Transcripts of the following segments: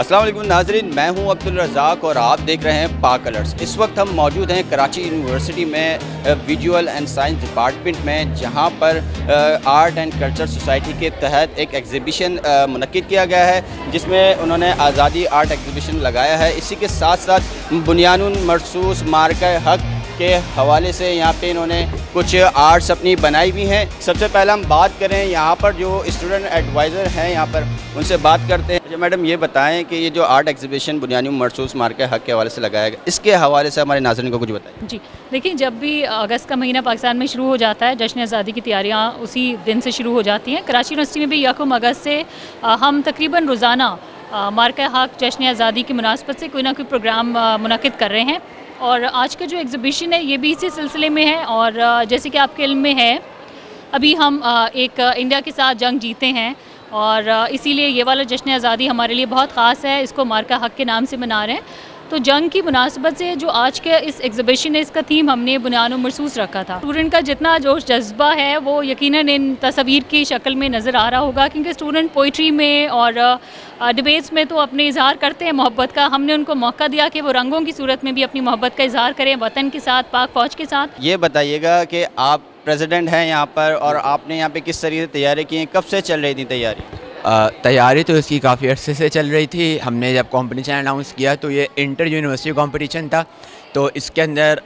अस्सलाम वालेकुम नाज़रीन, मैं हूं अब्दुल रज़ाक और आप देख रहे हैं पा कलर्स। इस वक्त हम मौजूद हैं कराची यूनिवर्सिटी में विजुअल एंड साइंस डिपार्टमेंट में, जहां पर आर्ट एंड कल्चर सोसाइटी के तहत एक एग्ज़िबिशन मुनक्किद किया गया है, जिसमें उन्होंने आज़ादी आर्ट एग्ज़िबिशन लगाया है। इसी के साथ साथ बुनियानुन मरसूस मार्का हक के हवाले से यहाँ पे इन्होंने कुछ आर्ट्स अपनी बनाई हुई हैं। सबसे पहले हम बात करें यहाँ पर जो स्टूडेंट एडवाइज़र हैं, यहाँ पर उनसे बात करते हैं। अच्छा मैडम, ये बताएं कि ये जो आर्ट एग्जीबिशन बुनियानुन मरसूस मार्का हक के हवाले से लगाया गया, इसके हवाले से हमारे नाज़रीन को कुछ बताएं। जी देखिए, जब भी अगस्त का महीना पाकिस्तान में शुरू हो जाता है, जश्न आज़ादी की तैयारियाँ उसी दिन से शुरू हो जाती हैं। कराची यूनिवर्सिटी में भी 1 अगस्त से हम तकरीबन रोज़ाना मार्का हक जश्न आज़ादी की मुनासबत से कोई ना कोई प्रोग्राम मुनक्किद कर रहे हैं। और आज का जो एग्ज़िबिशन है ये भी इसी सिलसिले में है। और जैसे कि आपके इल्म में है, अभी हम एक इंडिया के साथ जंग जीते हैं और इसीलिए ये वाला जश्न आज़ादी हमारे लिए बहुत ख़ास है। इसको मार्का हक के नाम से मना रहे हैं। तो जंग की मुनासबत से जो आज के इस एग्ज़िबिशन है, इसका थीम हमने बुनियानुन मरसूस रखा था। स्टूडेंट का जितना जोश जज्बा है वो यकीनन इन तस्वीर की शक्ल में नज़र आ रहा होगा, क्योंकि स्टूडेंट पोइट्री में और डिबेट्स में तो अपने इजहार करते हैं मोहब्बत का। हमने उनको मौका दिया कि वो रंगों की सूरत में भी अपनी मोहब्बत का इजहार करें वतन के साथ, पाक फ़ौज के साथ। ये बताइएगा कि आप प्रेसिडेंट हैं यहाँ पर और आपने यहाँ पे किस तरीके से तैयारी की है, कब से चल रही थी तैयारी? तैयारी तो इसकी काफ़ी अरसे से चल रही थी। हमने जब कंपटीशन अनाउंस किया तो ये इंटर यूनिवर्सिटी कंपटीशन था, तो इसके अंदर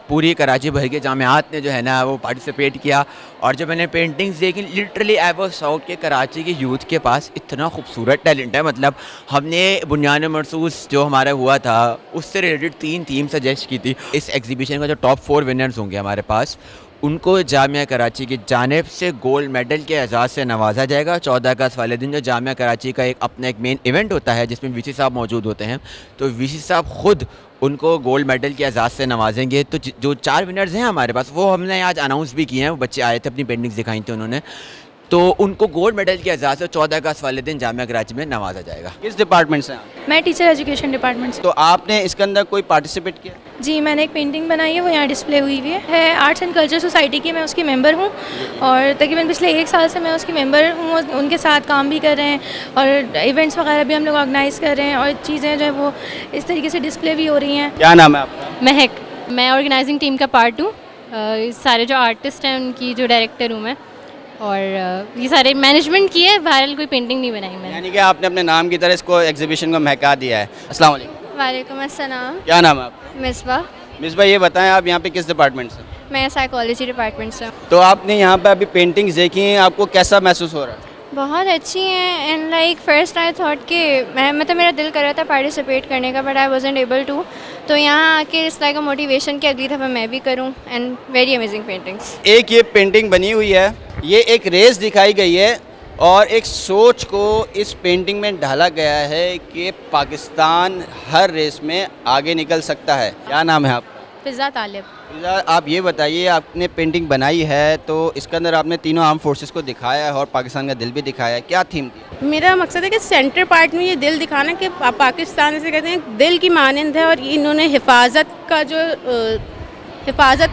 पूरी कराची भर के जामियात ने जो है ना वो पार्टिसिपेट किया। और जब मैंने पेंटिंग्स देखी, लिटरली आई वाज शॉक्ड कि कराची के यूथ के पास इतना खूबसूरत टैलेंट है। मतलब हमने बुनियानुन मरसूस जो हमारा हुआ था उससे रिलेटेड 3 थीम सजेस्ट की थी। इस एग्जीबिशन का जो टॉप 4 विनर्स होंगे हमारे पास, उनको जामिया कराची की जानिब से गोल्ड मेडल के एजाज़ से नवाजा जाएगा। 14 अगस्त वाले दिन जो जामिया कराची का अपना एक मेन इवेंट होता है जिसमें वीसी साहब मौजूद होते हैं, तो वीसी साहब ख़ुद उनको गोल्ड मेडल के एजाज़ से नवाजेंगे। तो जो 4 विनर्स हैं हमारे पास, वो हमने आज अनाउंस भी किए हैं। वो बच्चे आए थे, अपनी पेंटिंग्स दिखाई थी उन्होंने, तो उनको गोल्ड मेडल के एजाज़ से 14 अगस्त वाले दिन जामिया कराची में नवाजा जाएगा। किस डिपार्टमेंट से? मैं टीचर एजुकेशन डिपार्टमेंट से। तो आपने इसके अंदर कोई पार्टिसिपेट किया? जी, मैंने एक पेंटिंग बनाई है, वो यहाँ डिस्प्ले हुई हुई है। आर्ट्स एंड कल्चर सोसाइटी की मैं उसकी मेंबर हूँ और तकरीबन पिछले 1 साल से मैं उसकी मेंबर हूँ। उनके साथ काम भी कर रहे हैं और इवेंट्स वगैरह भी हम लोग ऑर्गेनाइज़ कर रहे हैं और चीज़ें जो है वो इस तरीके से डिस्प्ले भी हो रही हैं। क्या नाम है आपका? महक। मैं ऑर्गेनाइजिंग टीम का पार्ट हूँ। सारे जो आर्टिस्ट हैं उनकी जो डायरेक्टर हूँ मैं, और ये सारे मैनेजमेंट की है। वायरल कोई पेंटिंग नहीं बनाई मैंने। यानी कि आपने अपने नाम की तरह इसको एग्जीबिशन को महका दिया है। अस्सलाम वालेकुम। वालेकुम अस्सलाम। क्या नाम है आपका? मिसबा। मिसबा, ये बताएं आप यहाँ पे किस डिपार्टमेंट से? मैं साइकोलॉजी डिपार्टमेंट से हूँ। तो आपने यहाँ पे अभी पेंटिंग्स देखी हैं, आपको कैसा महसूस हो रहा है? बहुत अच्छी हैं। And like first I thought कि मतलब मेरा दिल कर रहा था पार्टिसिपेट करने का, but I wasn't able to. तो यहाँ आके इस लाइक मोटिवेशन कि अगली दफ़ा मैं भी करूँ। And very amazing paintings. एक ये पेंटिंग बनी हुई है, ये एक रेस दिखाई गई है और एक सोच को इस पेंटिंग में ढाला गया है कि पाकिस्तान हर रेस में आगे निकल सकता है। क्या नाम है आपका? फिज़ा तालिब। आप ये बताइए, आपने पेंटिंग बनाई है तो इसके अंदर आपने तीनों आर्म फोर्सेस को दिखाया है और पाकिस्तान का दिल भी दिखाया है। क्या थीम थी? मेरा मकसद है कि सेंटर पार्ट में ये दिल दिखाना कि पाकिस्तान जैसे कहते हैं दिल की मानंद है, और इन्होंने हिफाजत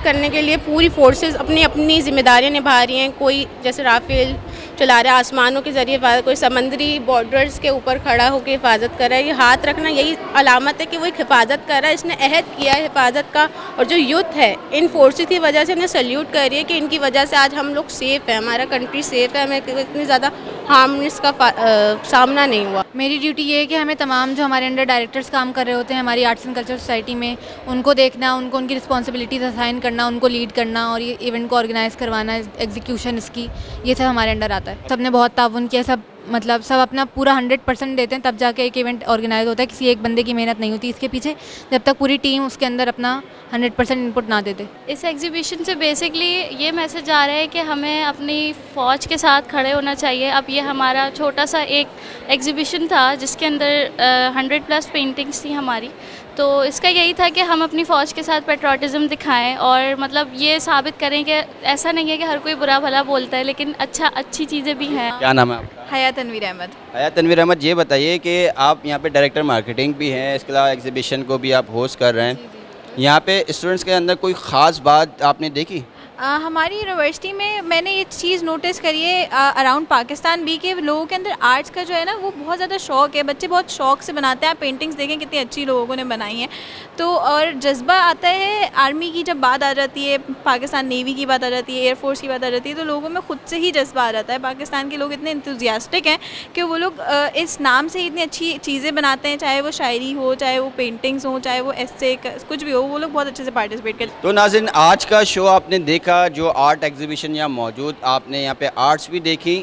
करने के लिए पूरी फोर्सेस अपनी अपनी जिम्मेदारियां निभा रही हैं। कोई जैसे राफेल चला रहा है आसमानों के ज़रिए, कोई समंदरी बॉर्डर्स के ऊपर खड़ा होकर हिफाजत कर रहा है। ये हाथ रखना यही अलामत है कि वो एक हिफाजत कर रहा है, इसने अहद किया है हिफाजत का। और जो यूथ है इन फोर्सेस की वजह से इन्हें सल्यूट कर रही है कि इनकी वजह से आज हम लोग सेफ़ हैं, हमारा कंट्री सेफ़ है, हमें इतनी ज़्यादा हार्मनेस का सामना नहीं हुआ। मेरी ड्यूटी ये है कि हमें तमाम जो हमारे अंडर डायरेक्टर्स काम कर रहे होते हैं हमारी आर्ट्स एंड कल्चर सोसाइटी में, उनको देखना, उनको उनकी रिस्पॉन्सिबिलिटीज़ असाइन करना, उनको लीड करना और ये इवेंट को ऑर्गेनाइज़ करवाना, एग्जीक्यूशन इसकी, ये सब हमारे अंडर आता है। सबने बहुत ताउन किया, सब मतलब सब अपना पूरा 100% देते हैं, तब जाके एक इवेंट ऑर्गेनाइज होता है। किसी एक बंदे की मेहनत नहीं होती इसके पीछे, जब तक पूरी टीम उसके अंदर अपना 100% इनपुट ना देते। इस एग्जीबिशन से बेसिकली ये मैसेज आ रहा है कि हमें अपनी फ़ौज के साथ खड़े होना चाहिए। अब ये हमारा छोटा सा एक एग्जीबिशन था जिसके अंदर 100+ पेंटिंग्स थी हमारी, तो इसका यही था कि हम अपनी फ़ौज के साथ पेट्रोटिज़म दिखाएं और मतलब ये साबित करें कि ऐसा नहीं है कि हर कोई बुरा भला बोलता है, लेकिन अच्छी चीज़ें भी हैं। क्या नाम है आपका? हया तनवीर अहमद। हया तनवीर अहमद, ये बताइए कि आप यहाँ पे डायरेक्टर मार्केटिंग भी हैं, इसके अलावा एग्जीबिशन को भी आप होस्ट कर रहे हैं। यहाँ पे स्टूडेंट्स के अंदर कोई ख़ास बात आपने देखी? हमारी यूनिवर्सिटी में मैंने ये चीज़ नोटिस करी है अराउंड पाकिस्तान भी, कि लोगों के अंदर आर्ट्स का जो है ना वो बहुत ज़्यादा शौक है, बच्चे बहुत शौक से बनाते हैं। आप पेंटिंग्स देखें कितनी अच्छी लोगों ने बनाई हैं, तो और जज्बा आता है। आर्मी की जब बात आ जाती है, पाकिस्तान नेवी की बात आ जाती है, एयरफोर्स की बात आ जाती है, तो लोगों में खुद से ही जज्बा आ जाता है। पाकिस्तान के लोग इतने इंथुजियास्टिक हैं कि वो लोग इस नाम से इतनी अच्छी चीज़ें बनाते हैं, चाहे वो शायरी हो, चाहे वो पेंटिंग्स हो, चाहे वो एस्से कुछ भी हो, वो लोग बहुत अच्छे से पार्टिसिपेट करते हैं। तो नाज़रीन, आज का शो आपने देखा, जो आर्ट एग्जीबिशन यहाँ मौजूद, आपने यहाँ पे आर्ट्स भी देखी,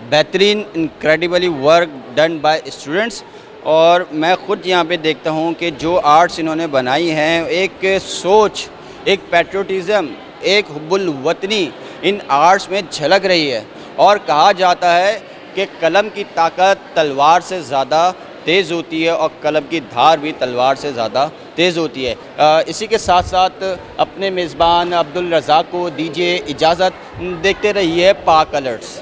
बेहतरीन incredibly work done by students. और मैं ख़ुद यहाँ पे देखता हूँ कि जो आर्ट्स इन्होंने बनाई हैं, एक सोच, एक पैट्रियोटिज़म, एक हुब्बुल वतनी इन आर्ट्स में झलक रही है। और कहा जाता है कि कलम की ताकत तलवार से ज़्यादा तेज़ होती है और कलम की धार भी तलवार से ज़्यादा तेज़ होती है। इसी के साथ साथ अपने मेज़बान अब्दुल रज़ाक को दीजिए इजाज़त। देखते रहिए पा कलर्स।